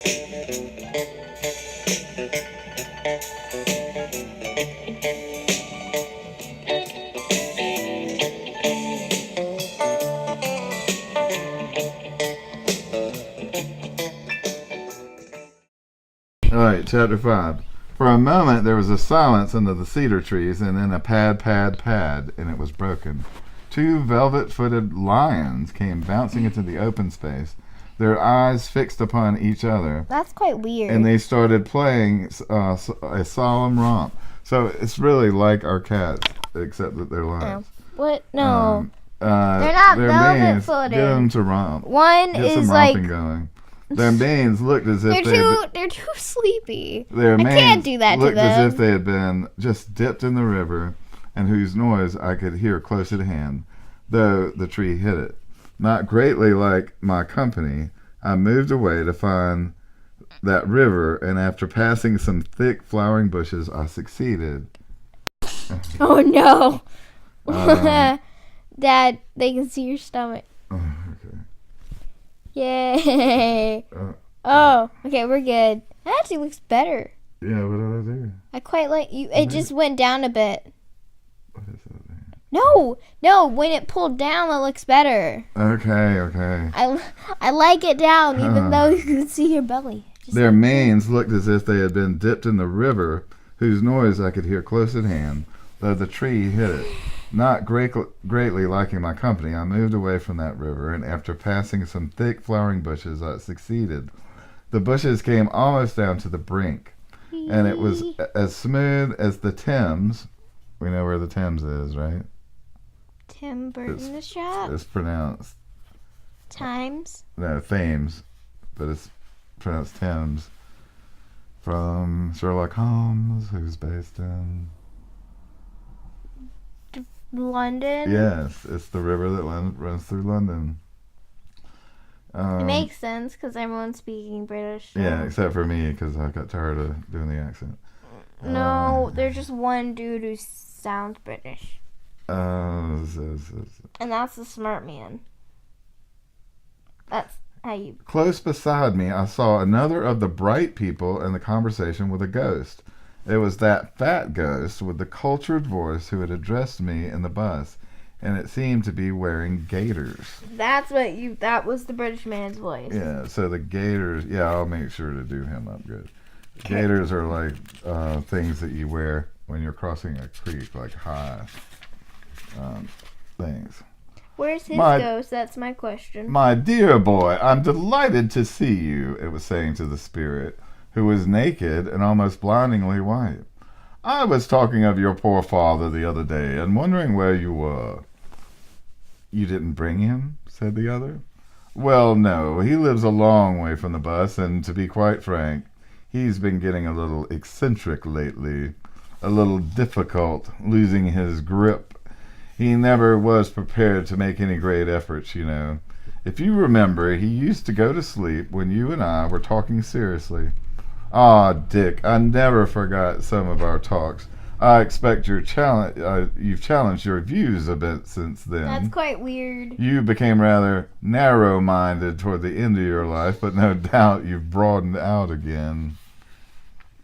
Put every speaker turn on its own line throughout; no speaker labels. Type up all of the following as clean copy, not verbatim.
All right, chapter 5. For a moment there was a silence under the cedar trees, and then a pad, pad, pad, and it was broken. 2 velvet-footed lions came bouncing into the open space, their eyes fixed upon each other.
That's quite weird.
And they started playing a solemn romp. So it's really like our cats, except that they're lions.
What? No.
They're
not velvet-footed.
Get them to romp.
One
Get
is
some
like...
romping going. Their manes looked as if
they're too sleepy.
Their
I
manes
can't do that to
looked
them.
as if they had been just dipped in the river, and whose noise I could hear close at hand, though the tree hid it. Not greatly like my company, I moved away to find that river, and after passing some thick flowering bushes, I succeeded.
Oh no. Dad, they can see your stomach.
Okay.
Yay. Oh, okay, we're good. That actually looks better.
Yeah, what did I do?
I quite like you. It just went down a bit.
What is that thing?
No, when it pulled down, it looks better.
Okay.
I like it down, even though you can see your belly.
Their manes looked as if they had been dipped in the river, whose noise I could hear close at hand, though the tree hid it. Not greatly liking my company, I moved away from that river, and after passing some thick flowering bushes, I succeeded. The bushes came almost down to the brink, and it was as smooth as the Thames. We know where the Thames is, right?
Tim Burton's shop?
It's pronounced...
Times?
No, Thames, but it's pronounced Thames. From Sherlock Holmes, who's based in...
London?
Yes, it's the river that runs through London.
It makes sense because everyone's speaking British. So.
Yeah, except for me because I got tired of doing the accent.
No, there's just one dude who sounds British. And that's the smart man. That's how you...
Close beside me, I saw another of the bright people in the conversation with a ghost. It was that fat ghost with the cultured voice who had addressed me in the bus, and it seemed to be wearing gaiters.
That was the British man's voice.
Yeah, so the gaiters, I'll make sure to do him up good. Gaiters are like things that you wear when you're crossing a creek, like high things.
Where's his ghost? That's my question.
My dear boy, I'm delighted to see you, it was saying to the spirit, who was naked and almost blindingly white. I was talking of your poor father the other day and wondering where you were. You didn't bring him? Said the other. Well, no, he lives a long way from the bus, and to be quite frank, he's been getting a little eccentric lately, a little difficult, losing his grip. He never was prepared to make any great efforts, you know. If you remember, he used to go to sleep when you and I were talking seriously. Ah, Dick, I never forgot some of our talks. I expect you've challenged your views a bit since then.
That's quite weird.
You became rather narrow-minded toward the end of your life, but no doubt you've broadened out again.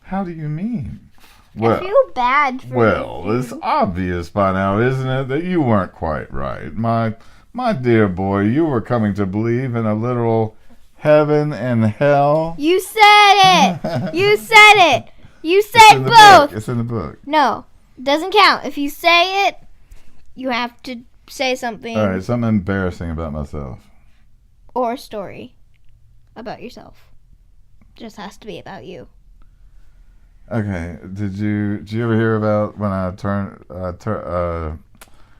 How do you mean?
Well, I feel bad for you.
It's obvious by now, isn't it, that you weren't quite right. My dear boy, you were coming to believe in a literal heaven and hell.
You said it! You said it! You said both!
It's in the book.
No, it doesn't count. If you say it, you have to say something.
All right, something embarrassing about myself.
Or a story about yourself. Just has to be about you.
Okay, did you ever hear about when I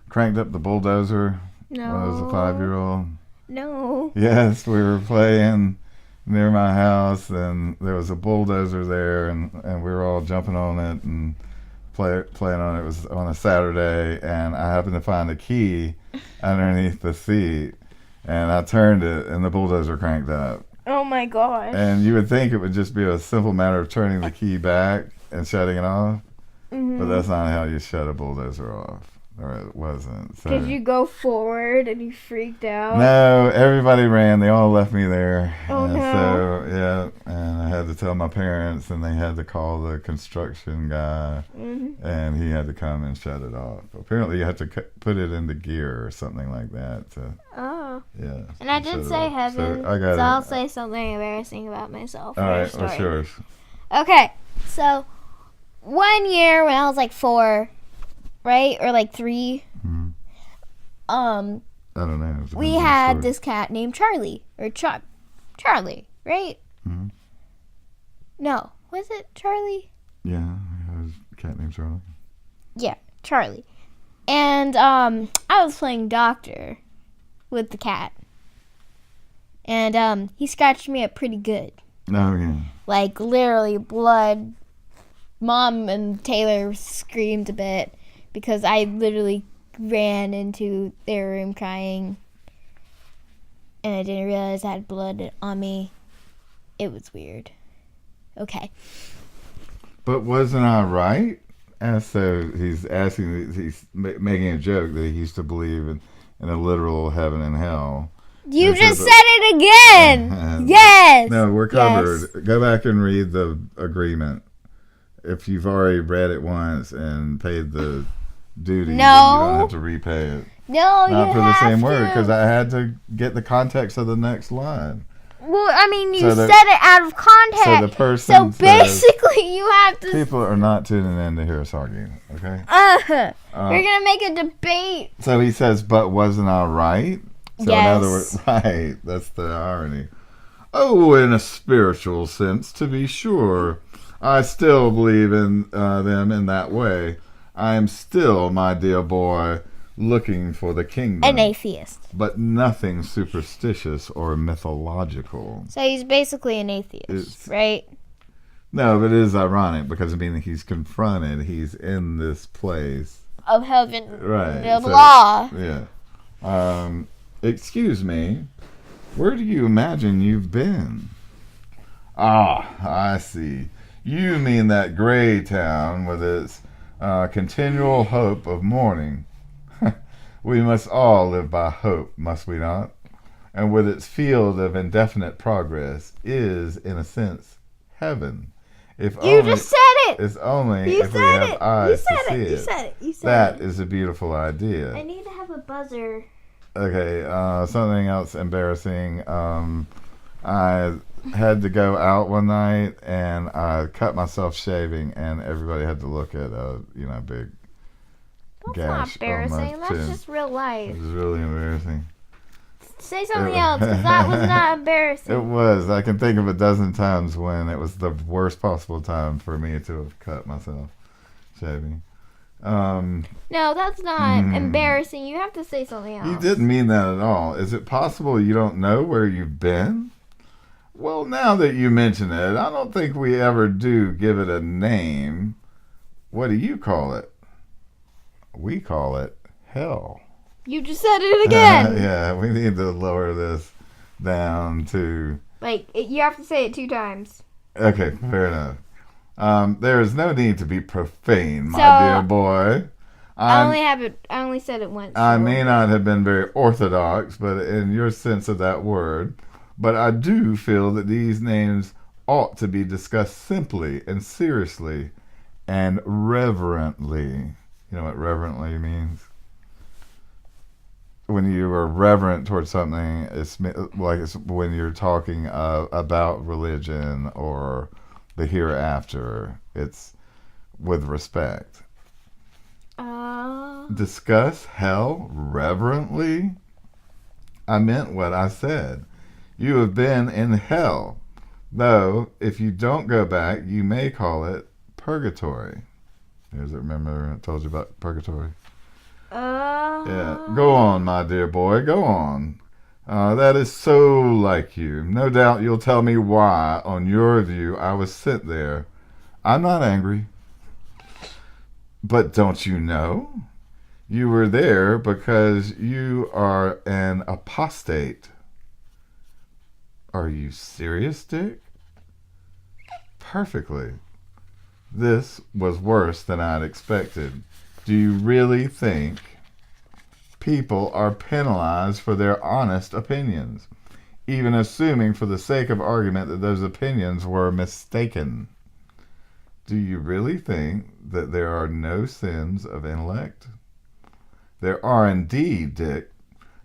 cranked up the bulldozer?
No.
When I was a 5-year-old?
No.
Yes, we were playing near my house, and there was a bulldozer there, and we were all jumping on it and playing on it. It was on a Saturday, and I happened to find a key underneath the seat, and I turned it, and the bulldozer cranked up.
Oh my gosh.
And you would think it would just be a simple matter of turning the key back and shutting it off, but that's not how you shut a bulldozer off. or it wasn't. So.
Did you go forward and you freaked out?
No, everybody ran. They all left me there.
Oh, no.
So, yeah, and I had to tell my parents, and they had to call the construction guy, and he had to come and shut it off. Apparently, you have to put it into gear or something like that. Yeah.
And I did say heaven, so I'll say something embarrassing about myself.
All right, what's yours?
Okay, so one year when I was like 4, right, or like 3,
I don't know.
We had this cat named Charlie, or Charlie, right?
Mm-hmm.
No, was it Charlie?
Yeah, I had a cat named Charlie.
Yeah, Charlie. And I was playing doctor with the cat. And he scratched me up pretty good.
Oh, yeah.
Like, literally blood. Mom and Taylor screamed a bit because I literally ran into their room crying. And I didn't realize I had blood on me. It was weird. Okay.
But wasn't I right? And so he's making a joke that he used to believe in a literal heaven and hell.
You just said it again. Yes.
No, we're covered. Yes. Go back and read the agreement. If you've already read it once and paid the duty, then you don't have to repay it.
No,
not for the same word, because I had to get the context of the next line.
Well, I mean, you said it out of context.
So the person
basically, you have to.
People are not tuning in to hear us argue. Okay.
You're gonna make a debate.
So he says, "But wasn't I right?" So
yes.
In other words, right. That's the irony. Oh, in a spiritual sense, to be sure. I still believe in them in that way. I am still, my dear boy, looking for the kingdom.
An atheist.
But nothing superstitious or mythological.
So he's basically an atheist, right?
No, but it is ironic because, I mean, he's confronted. He's in this place.
Of heaven.
Right.
Blah, blah.
Yeah. Excuse me. Where do you imagine you've been? Ah, I see. You mean that gray town with its continual hope of morning. We must all live by hope, must we not? And with its field of indefinite progress is, in a sense, heaven. If
you only, just said it.
It's only if we have eyes to see it.
You said it. You said
that is a beautiful idea.
I need to have a buzzer.
Okay, something else embarrassing. I had to go out one night and I cut myself shaving, and everybody had to look at a big
That's
gash
not embarrassing.
on my chin.
That's just real life.
It was really embarrassing.
Say something else, because that was not embarrassing.
It was. I can think of a dozen times when it was the worst possible time for me to have cut myself shaving.
No, that's not embarrassing. You have to say something else.
You didn't mean that at all. Is it possible you don't know where you've been? Well, now that you mention it, I don't think we ever do give it a name. What do you call it? We call it hell.
You just said it again.
Yeah, we need to lower this down to...
you have to say it 2 times.
Okay, fair enough. There is no need to be profane, my dear boy.
I only said it once.
I may not have been very orthodox, but in your sense of that word, but I do feel that these names ought to be discussed simply and seriously and reverently. You know what reverently means? When you are reverent towards something, it's when you're talking about religion or the hereafter. It's with respect. Discuss hell reverently? I meant what I said. You have been in hell, though if you don't go back, you may call it purgatory. Remember I told you about purgatory? Yeah. Go on, my dear boy, go on. That is so like you. No doubt you'll tell me why, on your view, I was sent there. I'm not angry. But don't you know? You were there because you are an apostate. Are you serious, Dick? Perfectly. This was worse than I'd expected. Do you really think people are penalized for their honest opinions, even assuming for the sake of argument that those opinions were mistaken? Do you really think that there are no sins of intellect? There are indeed, Dick.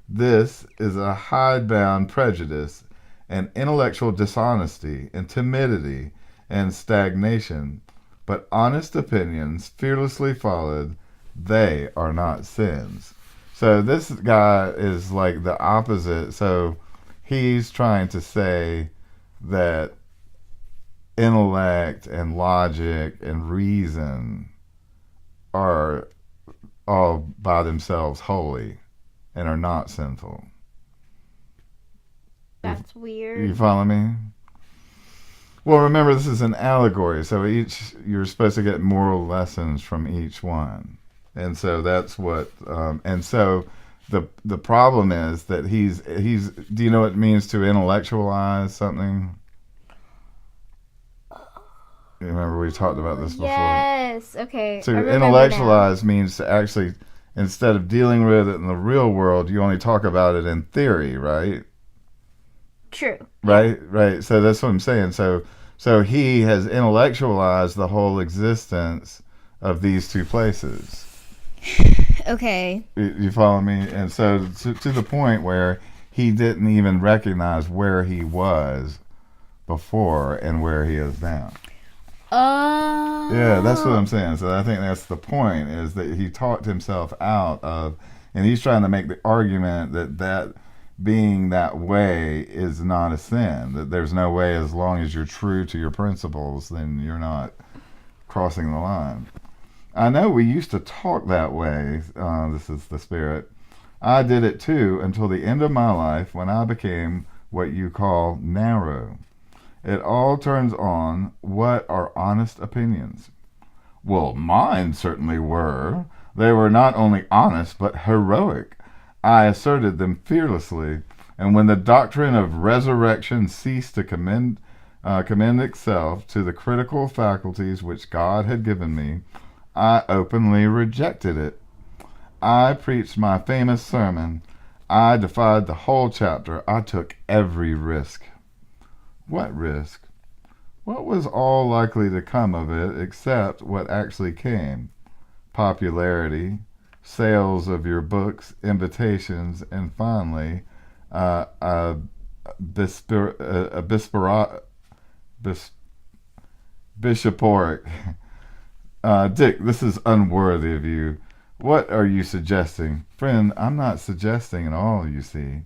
This is a hidebound prejudice and intellectual dishonesty and timidity and stagnation, but honest opinions fearlessly followed, they are not sins. So this guy is like the opposite. So he's trying to say that intellect and logic and reason are all by themselves holy and are not sinful.
That's
You
weird.
follow me? Well, remember this is an allegory, so you're supposed to get moral lessons from each one, and so that's what. And so the problem is that he's. Do you know what it means to intellectualize something? You remember we talked about this before.
Yes. Okay.
To
I remember
intellectualize means to actually, instead of dealing with it in the real world, you only talk about it in theory, right?
now. True.
Right. So that's what I'm saying. So he has intellectualized the whole existence of these two places.
Okay.
You follow me? And so to the point where he didn't even recognize where he was before and where he is now.
Oh.
Yeah, that's what I'm saying. So I think that's the point, is that he talked himself out of, and he's trying to make the argument that being that way is not a sin. That there's no way, as long as you're true to your principles, then you're not crossing the line. I know we used to talk that way. This is the Spirit. I did it too until the end of my life, when I became what you call narrow. It all turns on what are honest opinions. Well, mine certainly were. They were not only honest, but heroic. I asserted them fearlessly, and when the doctrine of resurrection ceased to commend itself to the critical faculties which God had given me, I openly rejected it. I preached my famous sermon. I defied the whole chapter. I took every risk. What risk? What was all likely to come of it except what actually came? Popularity, sales of your books, invitations, and finally, bishopric. Dick, this is unworthy of you. What are you suggesting? Friend, I'm not suggesting at all, you see.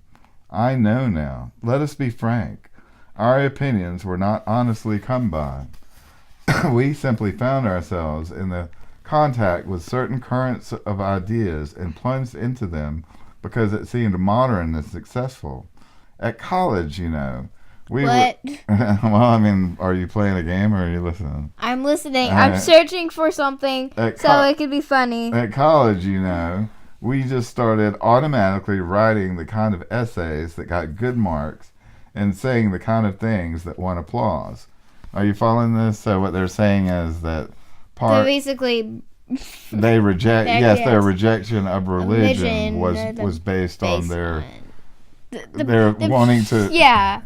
I know now. Let us be frank. Our opinions were not honestly come by. We simply found ourselves in the contact with certain currents of ideas and plunged into them because it seemed modern and successful. At college, you know, we
What?
well, I mean, are you playing a game or are you listening?
I'm listening. I'm searching for something so it could be funny.
At college, you know, we just started automatically writing the kind of essays that got good marks and saying the kind of things that won applause. Are you following this? So what they're saying is that
So basically,
they reject.
Yes.
Their rejection of religion was based on their wanting to.
Yeah.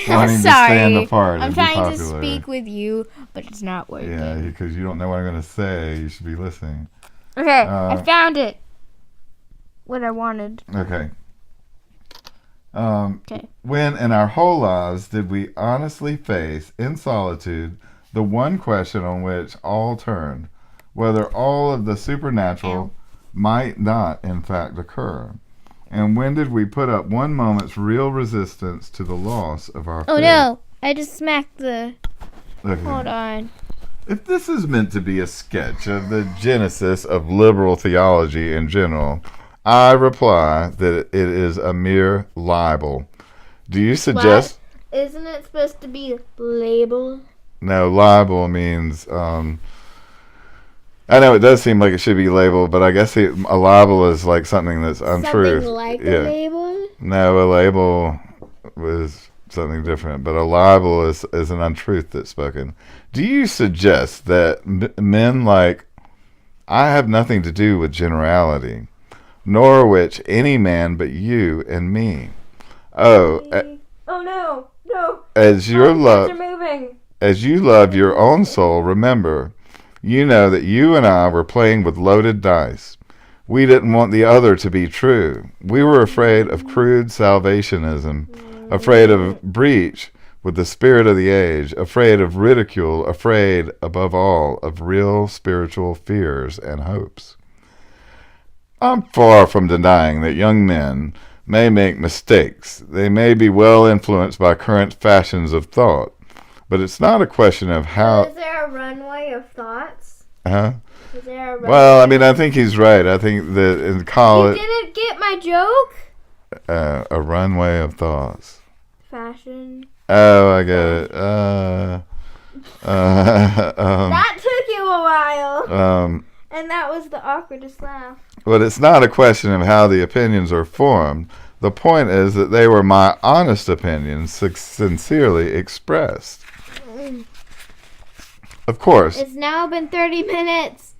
Wanting
I'm
to stand
sorry.
apart
I'm
and be
trying to
popular.
speak with you, but it's not working.
Yeah, because you don't know what I'm going to say. You should be listening.
Okay, I found it. What I wanted.
Okay.
Okay.
When in our whole lives did we honestly face, in solitude, the one question on which all turned, whether all of the supernatural might not in fact occur? And when did we put up one moment's real resistance to the loss of our faith?
Oh no, I just smacked the...
Okay.
Hold on.
If this is meant to be a sketch of the genesis of liberal theology in general, I reply that it is a mere libel. Do you suggest...
What? Isn't it supposed to be labeled?
No, libel means... I know it does seem like it should be labeled, but I guess a libel is like something that's untrue.
Something like a label?
No, a label was something different, but a libel is an untruth that's spoken. Do you suggest that men like I have nothing to do with generality, nor which any man but you and me. Oh,
Oh no, no.
as your love,
Are moving.
as you love your own soul, remember, you know that you and I were playing with loaded dice. We didn't want the other to be true. We were afraid of crude salvationism, afraid of breach with the spirit of the age, afraid of ridicule, afraid, above all, of real spiritual fears and hopes. I'm far from denying that young men may make mistakes. They may be well influenced by current fashions of thought. But it's not a question of how...
Is there a runway of thoughts?
Huh?
Is there a runway?
Well, I mean, I think he's right. I think that in college...
You didn't get my joke?
A runway of thoughts.
Fashion.
Oh, I get it.
That took you a while. And that was the awkwardest laugh.
But it's not a question of how the opinions are formed. The point is that they were my honest opinions, sincerely expressed. Of course.
It's now been 30 minutes.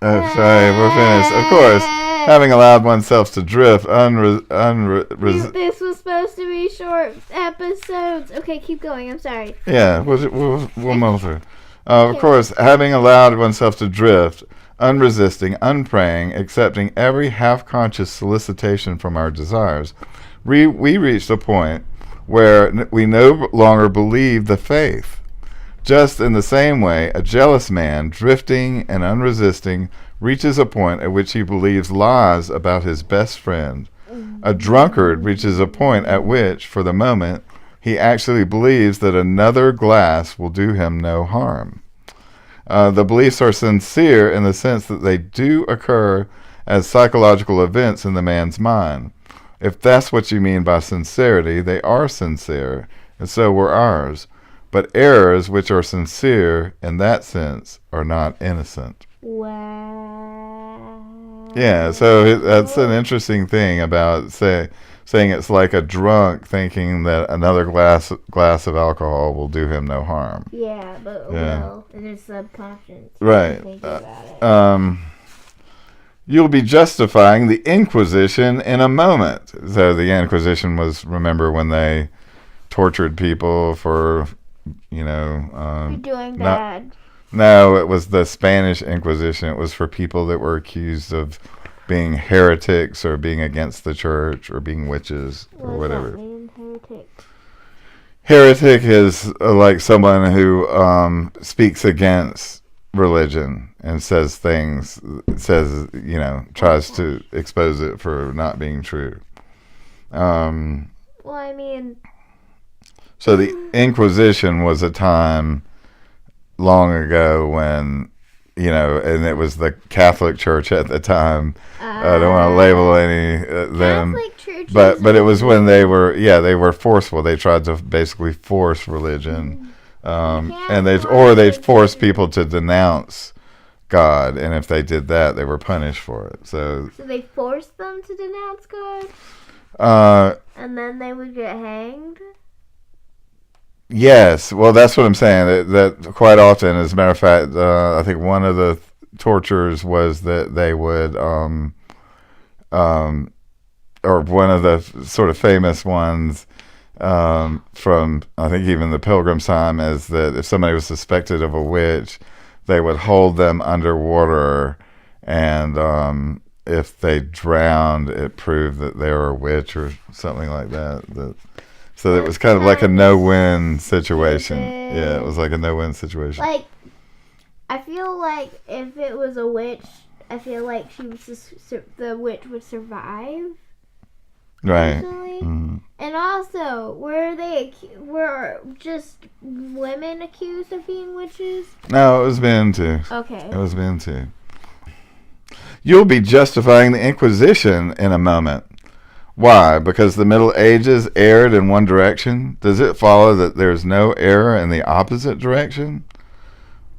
Sorry, we're finished. Of course, having allowed oneself to drift
This was supposed to be short episodes. Okay, keep going. I'm sorry.
Yeah, we'll mull through. Of course, having allowed oneself to drift, unresisting, unpraying, accepting every half-conscious solicitation from our desires, we reached a point where we no longer believe the faith. Just in the same way, a jealous man, drifting and unresisting, reaches a point at which he believes lies about his best friend. A drunkard reaches a point at which, for the moment, he actually believes that another glass will do him no harm. The beliefs are sincere in the sense that they do occur as psychological events in the man's mind. If that's what you mean by sincerity, they are sincere, and so were ours. But errors which are sincere in that sense are not innocent.
Wow.
Yeah, so that's an interesting thing about saying it's like a drunk thinking that another glass of alcohol will do him no harm.
Yeah, but well, in his subconscious.
Right. You'll be justifying the Inquisition in a moment. So the Inquisition was, remember, when they tortured people for,
You're doing bad.
No, it was the Spanish Inquisition. It was for people that were accused of being heretics or being against the church or being witches or whatever.
What does that mean, heretic?
Heretic is like someone who speaks against religion and says things, tries to expose it for not being true.
Well, I mean...
So the Inquisition was a time long ago when, and it was the Catholic Church at the time. I don't want to label any them,
Catholic churches
but it was when they were forceful. They tried to basically force religion, and they'd force people to denounce God, and if they did that, they were punished for it. So
they forced them to denounce God, and then they would get hanged.
Yes, well, that's what I'm saying. That quite often, as a matter of fact, I think one of the tortures was that they would, or one of the sort of famous ones from, I think, even the Pilgrim's time, is that if somebody was suspected of a witch, they would hold them underwater, and if they drowned, it proved that they were a witch or something like that. So it was kind of like a no-win situation. Yeah, it was like a no-win situation.
Like, I feel like if it was a witch, I feel like the witch would survive.
Right.
Mm-hmm. And also, were just women accused of being witches?
No, it was men too.
Okay.
It was men too. You'll be justifying the Inquisition in a moment. Why? Because the Middle Ages erred in one direction? Does it follow that there's no error in the opposite direction?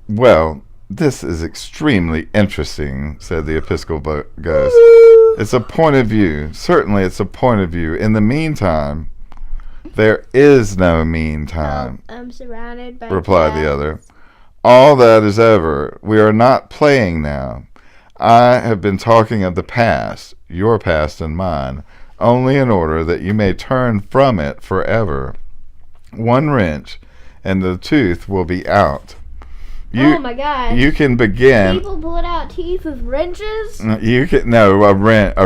Well, this is extremely interesting, said the Episcopal ghost. It's a point of view. Certainly it's a point of view. In the meantime, there is no meantime,
I'm surrounded by
replied the other. All that is over. We are not playing now. I have been talking of the past, your past and mine, only in order that you may turn from it forever. One wrench, and the tooth will be out.
Oh my gosh.
You can begin.
People pull out teeth with wrenches?
You can no. A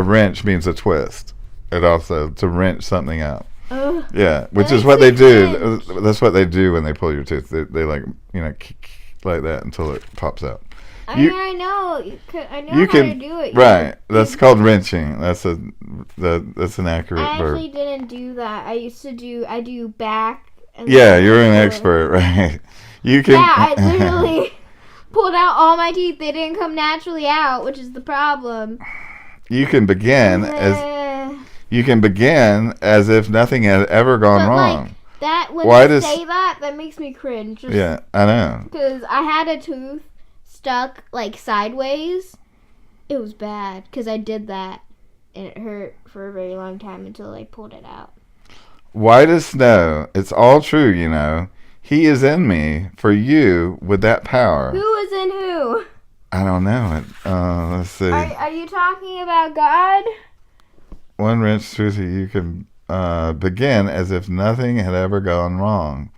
wrench means a twist. It also to wrench something out.
Oh.
Yeah, which
That
is
makes
what
me
they do.
cringe.
That's what they do when they pull your tooth. They like like that until it pops out.
I
You-
mean, I know. I know
You
how
can
to do it.
right. That's called wrenching. That's an accurate
I
verb.
actually didn't do that. I do back. And
Yeah,
then
you're an
forward.
expert, right? You can.
Yeah, I literally pulled out all my teeth. They didn't come naturally out, which is the problem.
You can begin as
Uh,
if nothing had ever gone
But, like,
wrong.
that when
Why
I
does-
say that makes me cringe. Just
Yeah, I know.
because I had a tooth stuck like sideways. It was bad because I did that, and it hurt for a very long time until I pulled it out.
White as snow. It's all true, you know. He is in me for you with that power.
Who is in who?
I don't know it. Let's see.
Are you talking about God?
One wrench truth you can begin as if nothing had ever gone wrong.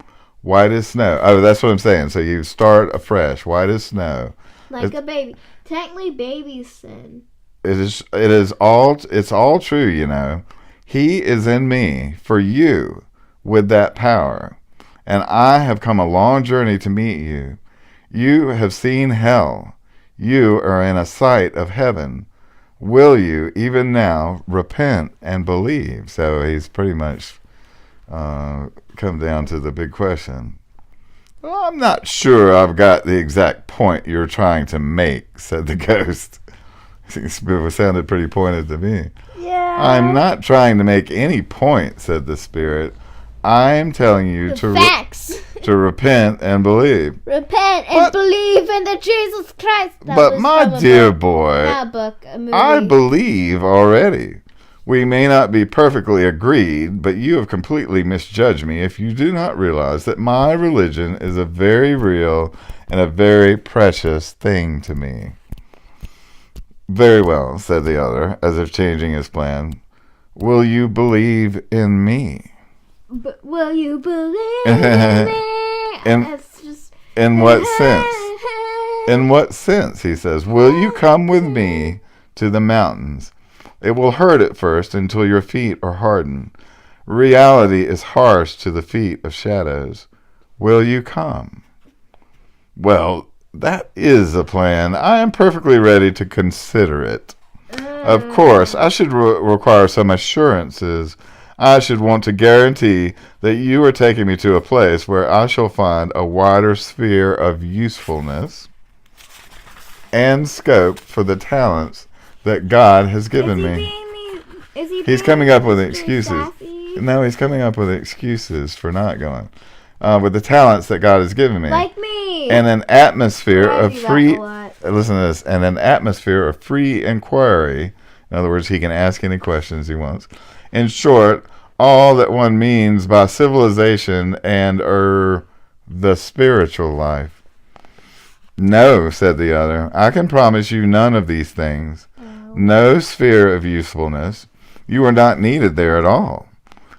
White as snow. Oh, that's what I'm saying. So you start afresh. White as snow.
Like a baby. Technically, babies sin.
It's all true, you know. He is in me for you with that power. And I have come a long journey to meet you. You have seen hell. You are in a sight of heaven. Will you, even now, repent and believe? So he's pretty much come down to the big question. Well, I'm not sure I've got the exact point you're trying to make, said the ghost. It sounded pretty pointed to me.
Yeah.
I'm not trying to make any point, said the spirit. I'm telling you
The facts.
to repent and believe.
Repent and
But-
believe in the Jesus Christ. That
But
was
my
from a
dear
book.
boy,
Not a book, a movie.
I believe already. We may not be perfectly agreed, but you have completely misjudged me if you do not realize that my religion is a very real and a very precious thing to me. Very well, said the other, as if changing his plan. Will you believe in me?
But will you believe in me?
In-
It's just.
In what sense? In what sense, he says, will you come with me to the mountains? It will hurt at first until your feet are hardened. Reality is harsh to the feet of shadows. Will you come? Well, that is a plan. I am perfectly ready to consider it. Of course, I should require some assurances. I should want to guarantee that you are taking me to a place where I shall find a wider sphere of usefulness and scope for the talents that God has given me. He's coming up with excuses. No, he's coming up with excuses for not going. With the talents that God has given me.
Like me.
And an atmosphere
I
of
do that
free
a lot.
listen to this, and an atmosphere of free inquiry. In other words, he can ask any questions he wants. In short, all that one means by civilization and the spiritual life. No, said the other, I can promise you none of these things. No sphere of usefulness. You are not needed there at all.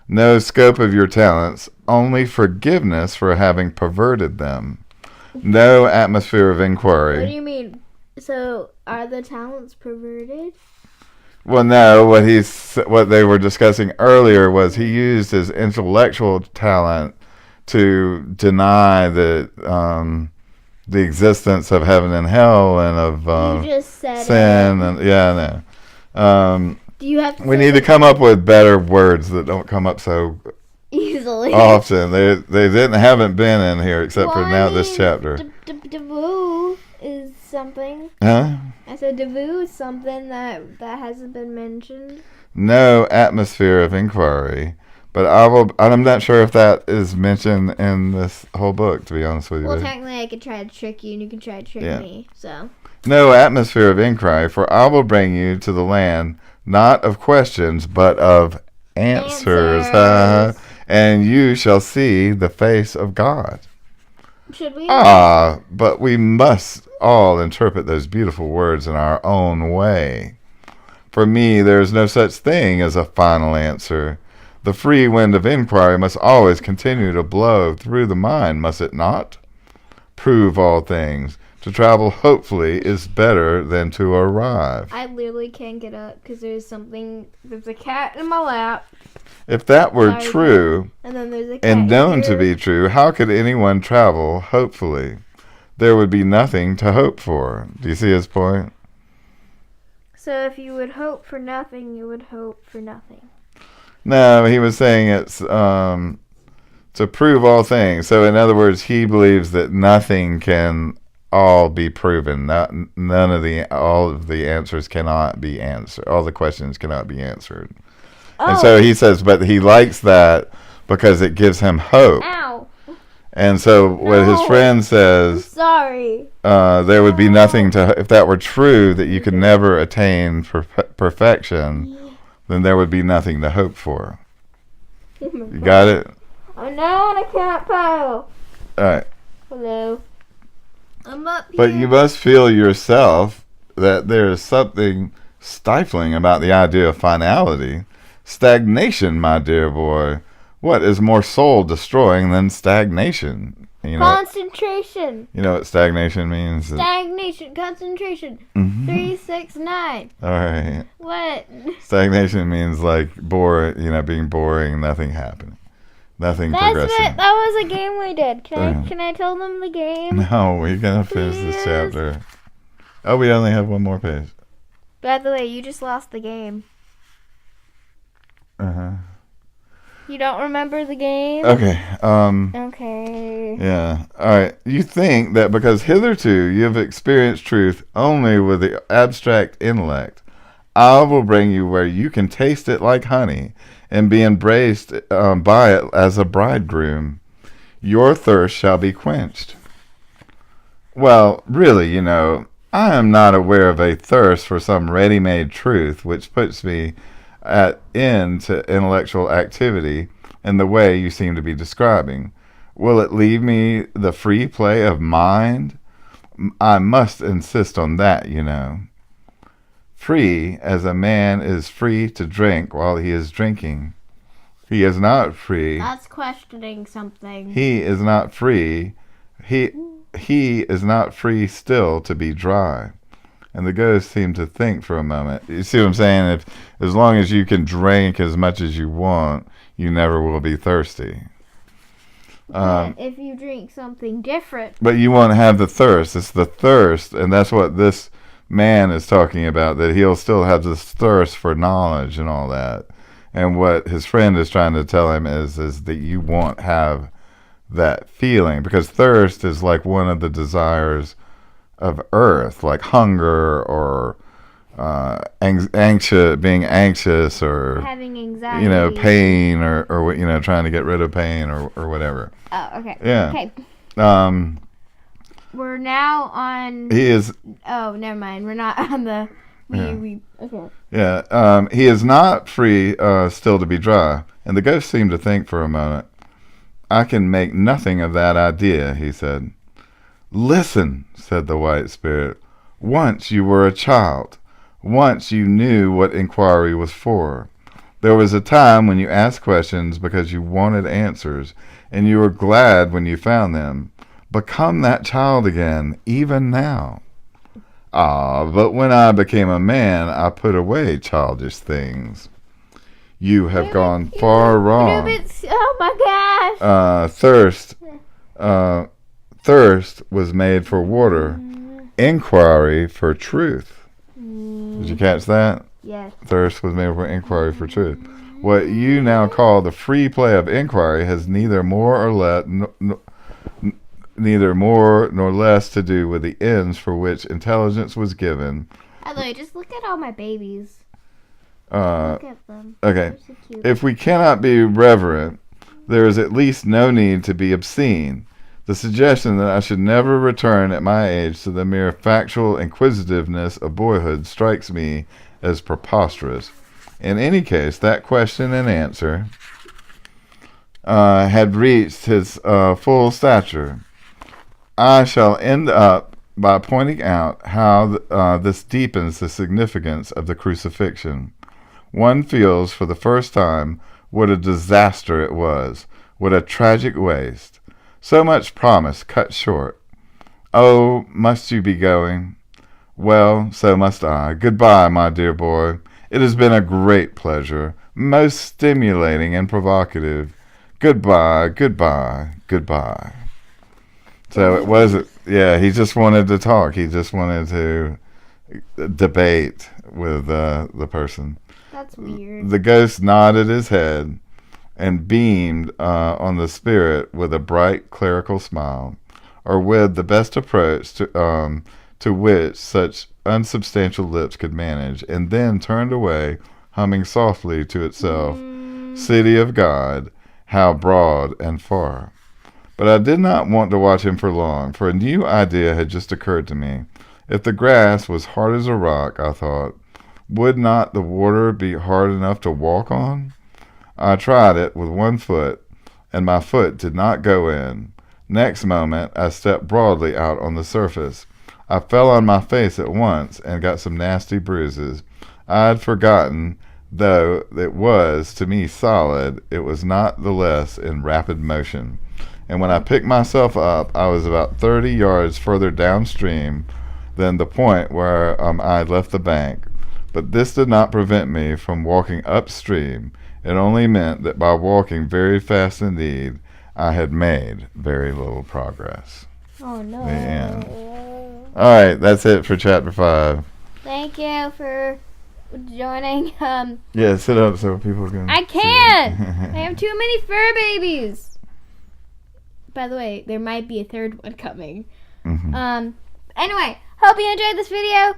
No scope of your talents, only forgiveness for having perverted them. No atmosphere of
What do
inquiry.
you mean? So, are the talents perverted?
Well, no, what they were discussing earlier was he used his intellectual talent to deny the existence of heaven and hell and of
You just said
sin
it.
and yeah, no.
Do you have to
We
say
need to
it
come up with better words that don't come up so
easily?
often. They haven't been in here except for now this chapter.
Devu is something.
Huh?
I said Devu is something that hasn't been mentioned.
No atmosphere of inquiry. But I'm not sure if that is mentioned in this whole book, to be honest with you.
Well, technically, I could try to trick you, and you can try to trick
Yeah.
me. So.
No atmosphere of inquiry, for I will bring you to the land not of questions, but of answers.
Answers.
And you shall see the face of God.
Should we?
But we must all interpret those beautiful words in our own way. For me, there is no such thing as a final answer. The free wind of inquiry must always continue to blow through the mind, must it not? Prove all things. To travel hopefully is better than to arrive.
I literally can't get up because there's a cat in my lap.
If that were
Sorry,
true,
And then there's a cat
and known to
here.
be true, how could anyone travel hopefully? There would be nothing to hope for. Do you see his point?
So if you would hope for nothing, you would hope for nothing.
No, he was saying it's to prove all things. So in other words, he believes that nothing can all be proven. All of the answers cannot be answered. All the questions cannot be answered. And so he says, but he likes that because it gives him hope.
Ow.
And so what his friend says,
Sorry.
there would be nothing to, if that were true, that you could never attain perfection, then there would be nothing to hope for. You got it?
I'm now on a cat pile.
All right.
Hello. I'm up here.
But you must feel yourself that there is something stifling about the idea of finality. Stagnation, my dear boy. What is more soul destroying than stagnation?
Concentration.
You know what stagnation means?
Stagnation. Concentration.
Mhm.
3, 6, 9.
All right.
What?
Stagnation means like being boring, nothing happening, nothing
That
progressing.
was a game we did. Can I tell them the game?
No, we're gonna finish this
Please.
chapter. Oh, we only have one more page.
By the way, you just lost the game. You don't remember the game?
Okay.
Okay.
Yeah. All right. You think that because hitherto you have experienced truth only with the abstract intellect, I will bring you where you can taste it like honey and be embraced by it as a bridegroom. Your thirst shall be quenched. Well, really, I am not aware of a thirst for some ready-made truth which puts me at end to intellectual activity in the way you seem to be describing. Will it leave me the free play of mind? I must insist on that, Free as a man is free to drink while he is drinking. He is not free.
That's questioning something.
He is not free. He is not free still to be dry. And the ghost seemed to think for a moment. You see what I'm saying? As long as you can drink as much as you want, you never will be thirsty.
But if you drink something different.
But you won't have the thirst. It's the thirst, and that's what this man is talking about, that he'll still have this thirst for knowledge and all that. And what his friend is trying to tell him is that you won't have that feeling, because thirst is like one of the desires of earth, like hunger or being anxious or
Having anxiety.
pain or trying to get rid of pain or whatever.
Oh, okay.
Yeah.
Okay. We're now on.
He is.
Oh, never mind. We're not on the. Okay.
Yeah. He is not free still to be dry. And the ghost seemed to think for a moment. I can make nothing of that idea, he said. Listen, said the white spirit. Once you were a child. Once you knew what inquiry was for. There was a time when you asked questions because you wanted answers, and you were glad when you found them. Become that child again, even now. But when I became a man, I put away childish things. You have gone far wrong.
Oh my gosh.
Thirst was made for water. Inquiry for truth. Did you catch that?
Yes.
Thirst was made for inquiry for truth. What you now call the free play of inquiry has neither more nor less to do with the ends for which intelligence was given.
By the way, just look at all my babies.
Look
at them.
Okay.
They're so cute.
If we cannot be reverent, there is at least no need to be obscene. The suggestion that I should never return at my age to the mere factual inquisitiveness of boyhood strikes me as preposterous. In any case, that question and answer had reached his full stature. I shall end up by pointing out how this deepens the significance of the crucifixion. One feels for the first time what a disaster it was, what a tragic waste. So much promise cut short. Oh, must you be going? Well, so must I. Goodbye, my dear boy. It has been a great pleasure, most stimulating and provocative. Goodbye, goodbye, goodbye. So it wasn't, yeah, he just wanted to talk. He just wanted to debate with the person.
That's weird.
The ghost nodded his head and beamed on the spirit with a bright clerical smile, or with the best approach to which such unsubstantial lips could manage, and then turned away, humming softly to itself, City of God, how broad and far. But I did not want to watch him for long, for a new idea had just occurred to me. If the grass was hard as a rock, I thought, would not the water be hard enough to walk on? I tried it with one foot, and my foot did not go in. Next moment, I stepped broadly out on the surface. I fell on my face at once and got some nasty bruises. I had forgotten, though it was, to me, solid, it was not the less in rapid motion. And when I picked myself up, I was about 30 yards further downstream than the point where I had left the bank. But this did not prevent me from walking upstream. It only meant that by walking very fast indeed, I had made very little progress.
Oh no.
The end. All right, that's it for chapter 5.
Thank you for joining.
Yeah, sit up so people can.
I can't. I have too many fur babies. By the way, there might be a third one coming.
Mhm.
Anyway, hope you enjoyed this video.